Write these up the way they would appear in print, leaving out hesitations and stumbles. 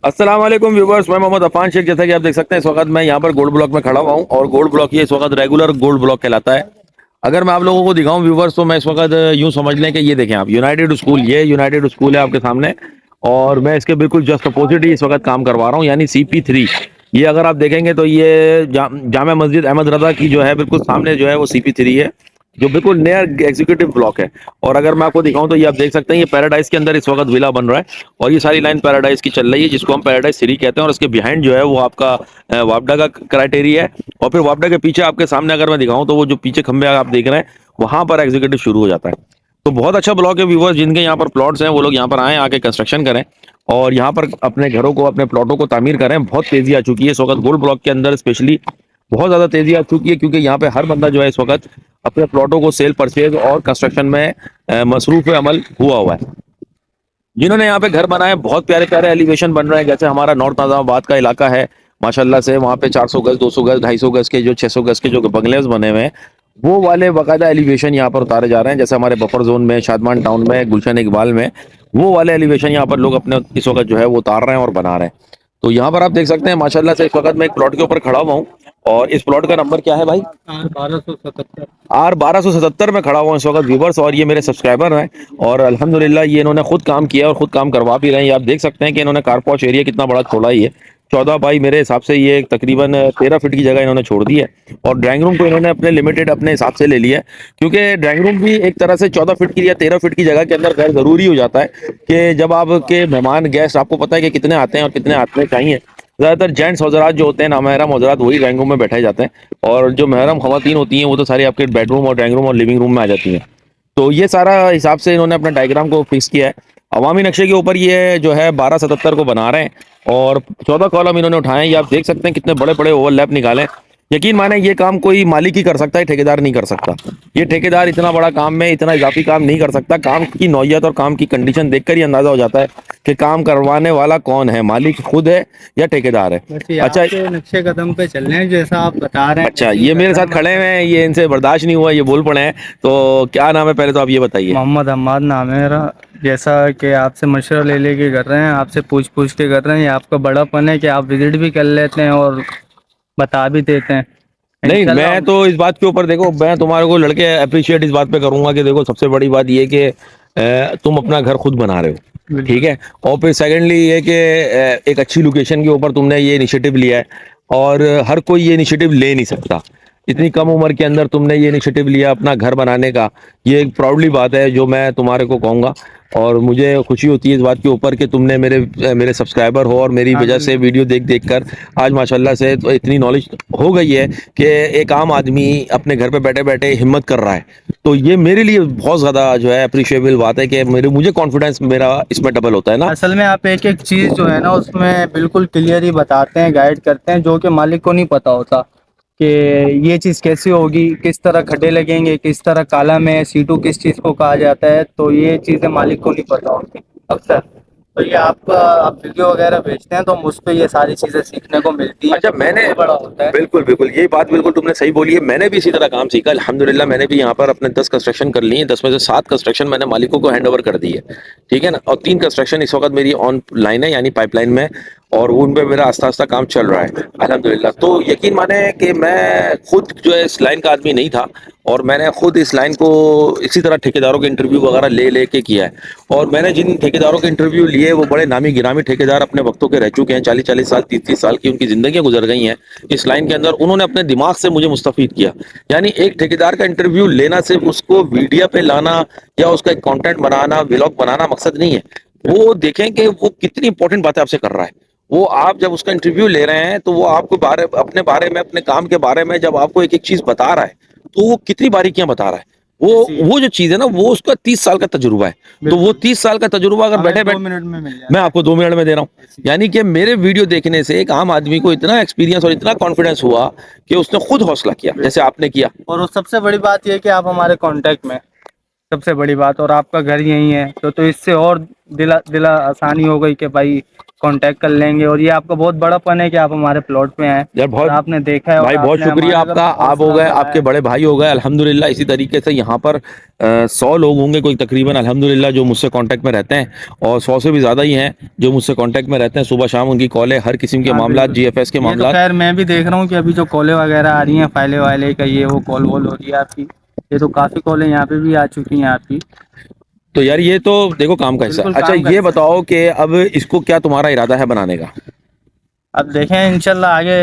अस्सलाम वालेकुम व्यूवर्स, मैं मोहम्मद अफान शेख। जैसा कि आप देख सकते हैं इस वक्त मैं यहाँ पर गोल्ड ब्लॉक में खड़ा हुआ हूँ और गोल्ड ब्लॉक ये इस वक्त रेगुलर गोल्ड ब्लॉक कहलाता है। अगर मैं आप लोगों को दिखाऊं व्यूवर्स तो मैं इस वक्त यूं समझ लें कि ये देखें आप यूनाइटेड स्कूल, ये यूनाइटेड स्कूल है आपके सामने और मैं इसके बिल्कुल जस्ट अपोजिट ही इस वक्त काम करवा रहा हूँ, यानी CP3। ये अगर आप देखेंगे तो ये जामा मस्जिद अहमद रजा की जो है बिल्कुल सामने जो है वो CP3 है, जो बिल्कुल नया एग्जीक्यूटिव ब्लॉक है। और अगर मैं आपको दिखाऊं तो ये आप देख सकते हैं ये पैराडाइज के अंदर इस वक्त विला बन रहा है और ये सारी लाइन पैराडाइज की चल रही है, जिसको हम पैराडाइज 3 कहते हैं। और उसके बिहाइंड जो है वो आपका वापडा का क्राइटेरिया है। और फिर वापडा के पीछे आपके सामने अगर मैं दिखाऊं तो वो जो पीछे खंभे आप देख रहे हैं वहां पर एग्जीक्यूटिव शुरू हो जाता है। तो बहुत अच्छा ब्लॉक है व्यूवर्स, जिनके यहाँ पर प्लॉट्स हैं वो लोग यहाँ पर आए, आके कंस्ट्रक्शन करें और यहाँ पर अपने घरों को, अपने प्लॉटों को तामीर करें। बहुत तेजी आ चुकी है इस वक्त गोल्ड ब्लॉक के अंदर, स्पेशली बहुत ज्यादा तेजी आ चुकी है, क्योंकि यहाँ पे हर बंदा जो है इस वक्त अपने प्लॉटों को सेल, परचेज और कंस्ट्रक्शन में मसरूफ अमल हुआ है। जिन्होंने यहाँ पे घर बनाए, बहुत प्यारे प्यारे एलिवेशन बन रहे हैं। जैसे हमारा नॉर्थ नाज़ामाबाद का इलाका है, माशाल्लाह से वहाँ पे 400 गज, 200 गज, 250 गज के, जो 600 गज के जो बंगलेज बने हुए हैं, वो वाले बाकायदा एलिवेशन यहाँ पर उतारे जा रहे हैं। जैसे हमारे बफर जोन में, शादमान टाउन में, गुलशन इकबाल में, वो वाले एलिवेशन यहाँ पर लोग अपने इस वक्त जो है वो उतार रहे हैं और बना रहे हैं। तो यहाँ पर आप देख सकते हैं माशाल्लाह से इस वक्त मैं एक प्लॉट के ऊपर खड़ा हुआ हूँ और इस प्लॉट का नंबर क्या है भाई? R1277 में खड़ा हुआ हूँ इस वक्त व्यूवर्स, और ये मेरे सब्सक्राइबर हैं और अल्हम्दुलिल्लाह ये इन्होंने खुद काम किया और खुद काम करवा भी रहे हैं। ये आप देख सकते हैं कि इन्होंने कारपॉश एरिया कितना बड़ा छोड़ा ही है। 14 बाई मेरे हिसाब से ये तकरीबन 13 फीट की जगह इन्होंने छोड़ दी है और ड्राइंग रूम को इन्होंने अपने लिमिटेड अपने हिसाब से ले लिया है, क्योंकि ड्राइंग रूम भी एक तरह से 14 फीट की या 13 फीट की जगह के अंदर खैर जरूरी हो जाता है कि जब आपके मेहमान गेस्ट, आपको पता है कि कितने आते हैं और कितने आते चाहिए। ज्यादातर जेंट्स हजरात जो होते हैं, नामहरम हजरात, वही ड्राइंग रूम में बैठे जाते हैं और जो महरम खवातीन होती हैं वो तो सारी आपके बेडरूम और ड्राइंग रूम और लिविंग रूम में आ जाती हैं। तो ये सारा हिसाब से इन्होंने अपना डायग्राम को फिक्स किया है। अवामी नक्शे के ऊपर ये जो है 1277 को बना रहे हैं और 14 कॉलम इन्होंने उठाए हैं। ये आप देख सकते हैं कितने बड़े बड़े ओवरलैप निकाले हैं। यकीन माने ये काम कोई मालिक ही कर सकता है, ठेकेदार नहीं कर सकता। ये ठेकेदार इतना बड़ा काम में इतना इजाफी काम नहीं कर सकता। काम की नौयत और काम की कंडीशन देखकर ही अंदाजा हो जाता है कि काम करवाने वाला कौन है, मालिक खुद है या ठेकेदार है। अच्छा, नक्शे कदम पे चल रहे हैं जैसा आप बता रहे हैं। अच्छा, ये मेरे साथ खड़े हुए हैं, ये इनसे बर्दाश्त नहीं हुआ, ये बोल पड़े हैं। तो क्या नाम है पहले तो आप ये बताइए। मोहम्मद अम्माद नाम है मेरा। जैसा कि आपसे मशवरा ले लेके कर रहे हैं, आपसे पूछ पूछ के कर रहे हैं, ये आपका बड़ापन है कि आप विजिट भी कर लेते हैं और बता भी देते हैं। नहीं, इंशाल्लाह मैं तो इस बात के ऊपर, देखो मैं तुम्हारे को लड़के अप्रिशिएट इस बात पे करूंगा कि देखो सबसे बड़ी बात ये कि तुम अपना घर खुद बना रहे हो, ठीक है। और फिर सेकेंडली ये कि एक अच्छी लोकेशन के ऊपर तुमने ये इनिशिएटिव लिया है और हर कोई ये इनिशिएटिव ले नहीं सकता। इतनी कम उम्र के अंदर तुमने ये इनिशिएटिव लिया अपना घर बनाने का, ये एक प्राउडली बात है जो मैं तुम्हारे को कहूँगा। और मुझे खुशी होती है इस बात के ऊपर कि तुमने मेरे सब्सक्राइबर हो और मेरी वजह से वीडियो देख देख कर आज माशाल्लाह से तो इतनी नॉलेज हो गई है कि एक आम आदमी अपने घर पे बैठे बैठे हिम्मत कर रहा है। तो ये मेरे लिए बहुत ज़्यादा जो है अप्रिशिएबल बात है कि मुझे कॉन्फिडेंस मेरा इसमें डबल होता है ना। असल में आप एक एक चीज़ जो है ना उसमें बिल्कुल क्लियर ही बताते हैं, गाइड करते हैं, जो कि मालिक को नहीं पता होता कि ये चीज़ कैसी होगी, किस तरह खड्डे लगेंगे, किस तरह काला में सीटू किस चीज़ को कहा जाता है। तो ये चीज़ें मालिक को नहीं पता होती अक्सर। तो ये आप वीडियो वगैरह भेजते हैं तो मुझ पे ये सारी चीज़ें सीखने को मिलती हैं। अच्छा, मैंने बड़ा होता है। बिल्कुल बिल्कुल ये बात बिल्कुल तुमने सही बोली है। मैंने भी इसी तरह काम सीखा अल्हम्दुलिल्लाह। मैंने भी यहाँ पर अपने 10 कंस्ट्रक्शन कर लिए हैं, 10 में से 7 कंस्ट्रक्शन मैंने मालिकों को हैंड ओवर कर दी है, ठीक है ना। और 3 कंस्ट्रक्शन इस वक्त मेरी ऑन लाइन है, यानी पाइपलाइन में, और उन पे मेरा आस्ता आस्ता काम चल रहा है अल्हम्दुलिल्लाह। तो यकीन माने कि मैं खुद जो है इस लाइन का आदमी नहीं था और मैंने खुद इस लाइन को इसी तरह ठेकेदारों के इंटरव्यू वगैरह ले ले के किया है। और मैंने जिन ठेकेदारों के इंटरव्यू लिए वो बड़े नामी गिरामी ठेकेदार अपने वक्तों के रह चुके हैं, 40-40 साल, 30-30 साल की उनकी जिंदगियां गुजर गई हैं इस लाइन के अंदर। उन्होंने अपने दिमाग से मुझे मुस्तफीद किया। यानी एक ठेकेदार का इंटरव्यू लेना सिर्फ उसको वीडियो पे लाना या उसका एक कंटेंट बनाना, व्लॉग बनाना मकसद नहीं है। वो देखें कि वो कितनी इंपॉर्टेंट बातें आपसे कर रहा है। वो आप जब उसका इंटरव्यू ले रहे हैं तो वो आपको अपने बारे में, अपने काम के बारे में जब आपको एक एक चीज बता रहा है तो वो कितनी बारीकियां बता रहा है। वो जो चीज है ना, वो उसका 30 साल का तजुर्बा है। तो वो 30 साल का तजुर्बा अगर बैठे 2 मिनट में मिल जाए, मैं आपको 2 मिनट में दे रहा हूँ। यानी कि मेरे वीडियो देखने से एक आम आदमी को इतना एक्सपीरियंस और इतना कॉन्फिडेंस हुआ कि उसने खुद हौसला किया, जैसे आपने किया। और सबसे बड़ी बात यह है कि आप हमारे कांटेक्ट में। सबसे बड़ी बात, और आपका घर यही है तो इससे और दिला दिला आसानी हो गई कि भाई कांटेक्ट कर लेंगे। और ये आपका बहुत बड़ापन है कि आप हमारे प्लॉट पे आए यार और बहुत आपने देखा है और भाई, बहुत आपने शुक्रिया हमारे घर आपका। आप हो हौसला गए, बढ़ाया आपके है। बड़े भाई हो गए, अल्हम्दुलिल्लाह। इसी तरीके से यहाँ पर 100 लोग होंगे कोई तकरीबन, अल्हम्दुलिल्लाह, जो मुझसे कांटेक्ट में रहते हैं, और 100 से भी ज़्यादा ही हैं जो मुझसे कांटेक्ट में रहते हैं। सुबह शाम उनकी कॉल है, हर किस्म के हाँ मामला, बिल्कुल। जीएफएस के ये तो मामला। खैर मैं भी देख रहा हूँ कि अभी जो कॉलें वगैरह आ रही हैं, फाइलें वाइले का ये वो कॉल वॉल हो रही है आपकी। ये तो काफ़ी कॉलें यहाँ पे भी आ चुकी हैं आपकी। तो यार ये तो देखो काम का हिस्सा है। बिल्कुल अच्छा काम का ये हिस्सा है। बताओ कि अब इसको क्या तुम्हारा इरादा है बनाने का? अब देखें इंशाल्लाह आगे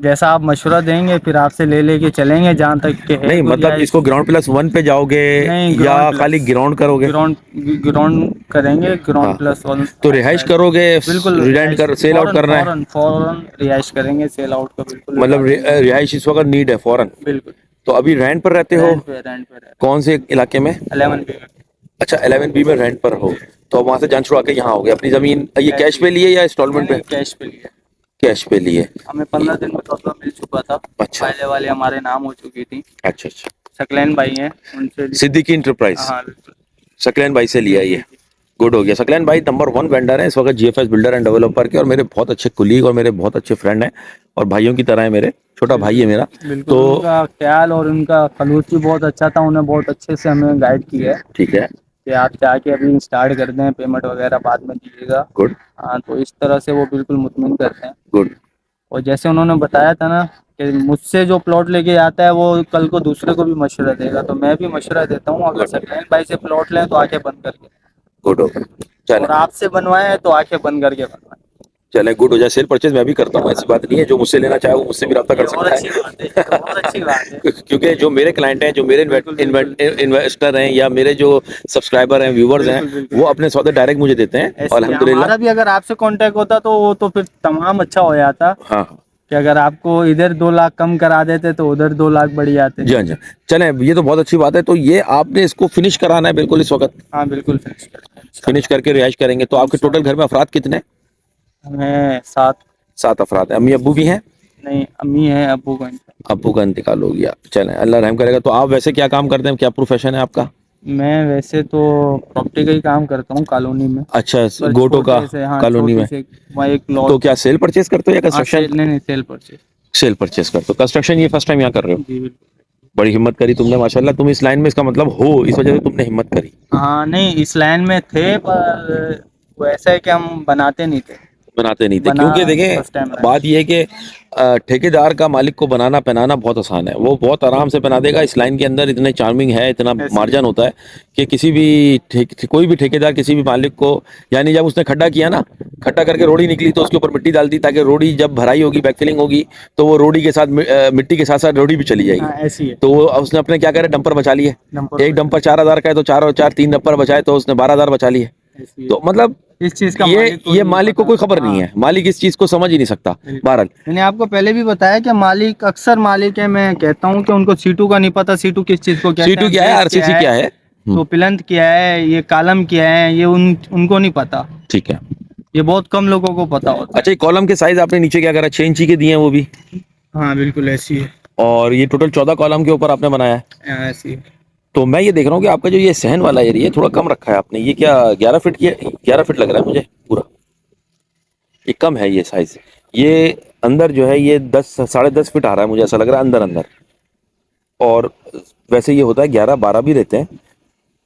जैसा आप मशवरा देंगे फिर आपसे ले लेके चलेंगे जहाँ तक के है नहीं मतलब गुंजाइश। इसको ग्राउंड+1 पे जाओगे नहीं, या ग्राउंड खाली प्लस। ग्राउंड करोगे? ग्राउंड ग्राउंड करेंगे, हाँ, ग्राउंड प्लस 1 तो रिहाइश शायद। करोगे, बिल्कुल रिजेंट रिहाइश कर सेल आउट फौरन करना है? फौरन फौरन रिहाइश करेंगे, सेल आउट का बिल्कुल मतलब इरादा नहीं है। रिहाइश इस वक्त नीड है फौरन? बिल्कुल। तो अभी रेंट पर रहते हो? रेंट पे रह कौन से इलाके में? 11 बी में। अच्छा 11B में रेंट पर हो, तो वहां से जान छुड़ा के यहाँ हो गए अपनी जमीन। ये कैश पे लिए या नहीं इंस्टॉलमेंट पे? नहीं, कैश पे लिया। कैश पे लिए। हमें 15 दिन में टोटल मिल चुका था। अच्छा फाइलें वाले हमारे नाम हो चुकी थी। अच्छा अच्छा। शकलैन भाई हैं उनसे सिद्दीकी इंटरप्राइज, हाँ बिल्कुल। सकलैन भाई से लिया ये। गुड हो गया। सकलैन भाई नंबर 1 वेंडर है इस वक्त जीएफएस बिल्डर एंड डेवलपर के, और मेरे बहुत अच्छे कुलीग और मेरे बहुत अच्छे फ्रेंड हैं, और भाइयों की तरह है, मेरे छोटा भाई है मेरा। बिल्कुल तो उनका ख्याल और उनका खलूस भी बहुत अच्छा था। उन्हें बहुत अच्छे से हमें गाइड किया है ठीक है। कि आप जाके अभी स्टार्ट कर दें, पेमेंट वगैरह बाद में दीजिएगा। गुड हाँ, तो इस तरह से वो बिल्कुल मुतमिन करते हैं। गुड। और जैसे उन्होंने बताया था ना कि मुझसे जो प्लॉट लेके आता है वो कल को दूसरे को भी मशवरा देगा, तो मैं भी मशवरा देता हूँ अगर सकलैन भाई से प्लॉट लें तो आंखें बंद करके, गुड हो गया। चले और आपसे बनवाएं तो आंखें बंद करके बनवाएं। चले, गुड हो जाए। सेल परचेज मैं भी करता हूँ, ऐसी बात नहीं है। जो मुझसे लेना चाहे वो मुझसे भी रब्ता ये कर और सकता अच्छी बात है, ये तो बहुत अच्छी बात है। है। क्योंकि जो मेरे क्लाइंट हैं, जो मेरे बिल्कुल बिल्कुल। इन्वेस्टर हैं, या मेरे जो सब्सक्राइबर हैं, व्यूवर्स हैं, बिल्कुल बिल्कुल। वो अपने सौदे डायरेक्ट मुझे देते हैं, और ऐसे ही अल्हम्दुलिल्लाह। हमारा भी अगर आपसे कांटेक्ट होता तो वो तो फिर तमाम अच्छा हो जाता हाँ हाँ। कि अगर आपको इधर 2 लाख कम करा देते तो उधर 2 लाख बढ़ जाते। जी हाँ जी हाँ। चलें, ये तो बहुत अच्छी बात है। तो ये आपने इसको फिनिश कराना है बिल्कुल इस वक्त? हाँ बिल्कुल फिनिश करते हैं फिनिश इंशाल्लाह। करके रिहाइश करेंगे। तो आपके टोटल घर में अफराद कितने? हमें 7। 7 अफराद हैं। अम्मी अब्बू भी हैं? नहीं, अम्मी है, अब्बू का इंतकाल। अब्बू का इंतकाल हो गया। चलें, अल्लाह रहम करेगा। तो आप वैसे क्या काम करते हैं, क्या प्रोफेशन है आपका? मैं वैसे तो प्रॉपर्टी का ही काम करता हूँ कॉलोनी में, अच्छा, पर गोटो का छोटे से, हाँ कॉलोनी छोटी में। से वहाँ एक तो प्लॉट। क्या सेल परचेज करते हो या हाँ कंस्ट्रक्शन? सेल, नहीं नहीं, सेल परचेज। सेल परचेज करते हो। कंस्ट्रक्शन ये फर्स्ट टाइम यहाँ कर रहे हो? जी बिल्कुल। बड़ी हिम्मत करी तुमने माशाल्लाह। तुम इस लाइन में, इसका मतलब हो, इस वजह से तुमने हिम्मत करी। हाँ नहीं, इस लाइन में थे पर वो ऐसा है कि हम बनाते नहीं थे। बनाते नहीं थे, बना क्योंकि फर्स्ट टाइम देखें रहा बात यह है कि ठेकेदार का मालिक को बनाना पहनाना बहुत आसान है। वो बहुत आराम से बना देगा। इस लाइन के अंदर इतने चार्मिंग है, इतना है, ऐसी है। मार्जिन होता है कि किसी भी कोई भी ठेकेदार किसी भी मालिक को, यानी जब उसने खड्डा किया ना, खड्डा करके रोड़ी निकली तो उसके ऊपर मिट्टी डाल दी, ताकि रोड़ी जब भराई होगी, बैकफिलिंग होगी, तो वो रोड़ी के साथ मिट्टी के साथ साथ रोड़ी भी चली हाँ जाएगी। ऐसी है। तो वो उसने अपने क्या करे, डंपर बचा लिए। नंबर एक डंपर 4,000 का है, तो 4 और 4 3 डंपर बचाए, तो उसने 12,000 बचा लिए। ऐसी है। तो मतलब इस चीज़ का ये मालिक को ये नहीं मालिक को पता। कोई खबर नहीं हाँ है, मालिक इस चीज को समझ ही नहीं सकता। बिल्कुल। बहरहाल, मैंने आपको पहले भी बताया कि मालिक, अक्सर मालिक है, मैं कहता हूँ कि उनको सीटू का नहीं पता, सीटू किस चीज़ को कहते सीटू हैं, क्या है, बेस क्या आरसीसी है, क्या है? तो प्लिंथ क्या है, ये कॉलम क्या है, ये उनको नहीं पता। ठीक है। ये बहुत कम लोगों को पता होता अच्छा, ये कॉलम के साइज आपने नीचे क्या करा, 6 इंची के दिए हैं वो भी? है। हाँ बिल्कुल ऐसी है। और ये टोटल 14 कॉलम के ऊपर आपने बनाया है। ऐसी है। तो मैं ये देख रहा हूँ कि आपका जो ये सहन वाला एरिया थोड़ा कम रखा है आपने। ये क्या 11 फीट की, 11 फीट लग रहा है मुझे पूरा। ये कम है ये साइज। ये अंदर जो है ये 10 साढ़े 10 फीट आ रहा है मुझे, ऐसा लग रहा है अंदर अंदर। और वैसे ये होता है 11 12 भी रहते हैं,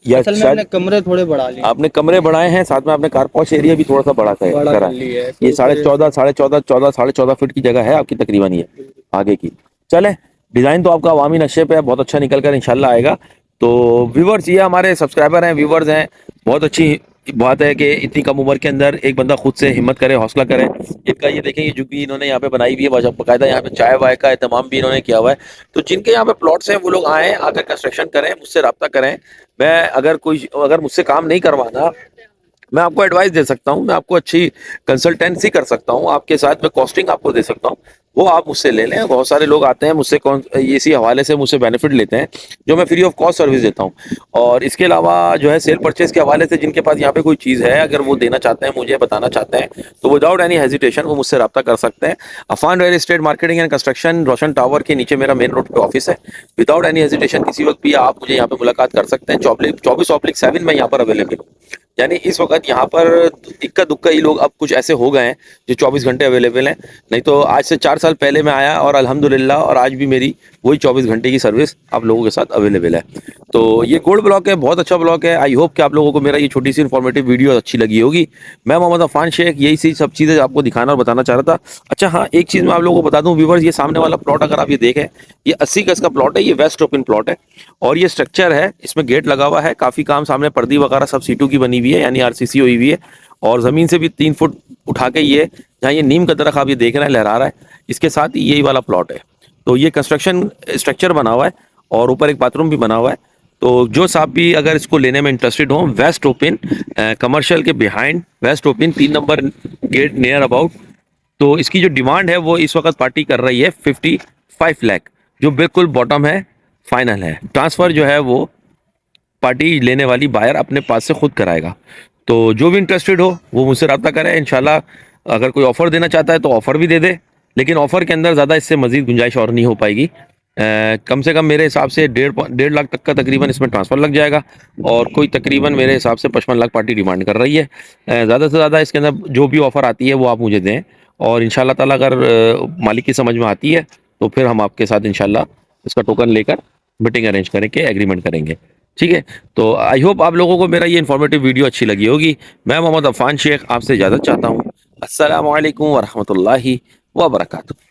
या असल में शायद हमने कमरे थोड़े बढ़ा लिए, आपने कमरे बढ़ाए हैं, साथ में आपने कार पॉश एरिया भी थोड़ा सा बड़ा बड़ा करा कर है। लिए है, ये तो फिर 14.5 14 14 14 फीट की जगह है आपकी तकरीबन ये आगे की। चले, डिजाइन तो आपका अवामी नक्शे पे है, बहुत अच्छा निकल कर इंशाल्लाह आएगा। तो व्यूवर्स, ये हमारे सब्सक्राइबर हैं, व्यूवर्स हैं। बहुत अच्छी बात है कि इतनी कम उम्र के अंदर एक बंदा खुद से हिम्मत करे, हौसला करे। इनका ये देखें, ये झुग्गी इन्होंने यहाँ पे बनाई हुई है, बाकायदा यहाँ पे चाय वाय का एहतमाम भी इन्होंने किया हुआ है। तो जिनके यहाँ पे प्लॉट्स हैं वो लोग आए, आकर कंस्ट्रक्शन करें, मुझसे रब्ता करें। मैं अगर मुझसे काम नहीं करवाना मैं आपको एडवाइस दे सकता हूँ, मैं आपको अच्छी कंसल्टेंसी कर सकता हूँ, आपके साथ में कॉस्टिंग आपको दे सकता हूँ, वो आप मुझसे ले लें। बहुत सारे लोग आते हैं मुझसे कौन इसी हवाले से मुझसे बेनिफिट लेते हैं, जो मैं फ्री ऑफ कॉस्ट सर्विस देता हूँ। और इसके अलावा जो है सेल परचेज के हवाले से जिनके पास यहाँ पे कोई चीज़ है, अगर वो देना चाहते हैं, मुझे बताना चाहते हैं, तो विदाउट एनी हेजिटेशन वो मुझसे रब्ता कर सकते हैं। Afan real estate marketing and construction, Roshan tower के नीचे मेरा मेन रोड पे ऑफिस है। विदाउट एनी हेजिटेशन किसी वक्त भी आप मुझे यहाँ पे मुलाकात कर सकते हैं। 24/7 में यहाँ पर अवेलेबल हूँ। यानी इस वक्त यहाँ पर इक्का दुक्का ही लोग अब कुछ ऐसे हो गए हैं जो 24 घंटे अवेलेबल हैं, नहीं तो आज से 4 साल पहले मैं आया और अल्हम्दुलिल्लाह और आज भी मेरी वही 24 घंटे की सर्विस आप लोगों के साथ अवेलेबल है। तो ये गोल्ड ब्लॉक है, बहुत अच्छा ब्लॉक है। आई होप कि आप लोगों को मेरा ये छोटी सी इन्फॉर्मेटिव वीडियो अच्छी लगी होगी। मैं मोहम्मद अफान शेख यही सी सब चीज़ें आपको दिखाना और बताना चाह रहा था। अच्छा हाँ, एक चीज़ मैं आप लोगों को बता दूं व्यूवर्स, ये सामने वाला प्लॉट अगर आप ये देखें, ये 80 गज का प्लॉट है, ये वेस्ट ओपन प्लॉट है और ये स्ट्रक्चर है, इसमें गेट लगा हुआ है, काफ़ी काम सामने पर्दी वगैरह सब सीटू की बनी हुई है, यानी आरसीसी हुई हुई है। और ज़मीन से भी 3 फुट उठा के ये जहाँ ये नीम का दरख्त आप ये देख रहे हैं लहरा रहा है, इसके साथ ही यही वाला प्लॉट है। तो ये कंस्ट्रक्शन स्ट्रक्चर बना हुआ है और ऊपर एक बाथरूम भी बना हुआ है। तो जो साहब भी अगर इसको लेने में इंटरेस्टेड हो, वेस्ट ओपन कमर्शियल के behind west open 3 number gate near about, तो इसकी जो डिमांड है वो इस वक्त पार्टी कर रही है 55 लाख, जो बिल्कुल बॉटम है, फाइनल है। ट्रांसफ़र जो है वो पार्टी लेने वाली बायर अपने पास से खुद कराएगा। तो जो भी इंटरेस्टेड हो वो मुझसे रब्ता करें। इंशाल्लाह अगर कोई ऑफ़र देना चाहता है तो ऑफ़र भी दे दे, लेकिन ऑफ़र के अंदर ज़्यादा इससे मज़ीद गुंजाइश और नहीं हो पाएगी। कम से कम मेरे हिसाब से 1.5 लाख तक का तकरीबन इसमें ट्रांसफ़र लग जाएगा और कोई तकरीबन मेरे हिसाब से 55 लाख पार्टी डिमांड कर रही है। ज़्यादा से ज़्यादा इसके अंदर जो भी ऑफ़र आती है वो आप मुझे दें और इंशाल्लाह ताला अगर मालिक की समझ में आती है तो फिर हम आपके साथ इंशाल्लाह इसका टोकन लेकर मीटिंग अरेंज करके एग्रीमेंट करेंगे। ठीक है, तो आई होप आप लोगों को मेरा ये इन्फॉर्मेटिव वीडियो अच्छी लगी होगी। मैं मोहम्मद अफान शेख आपसे इजाज़त चाहता हूँ। अस्सलामु अलैकुम वरहमतुल्लाहि वबरकातुहू।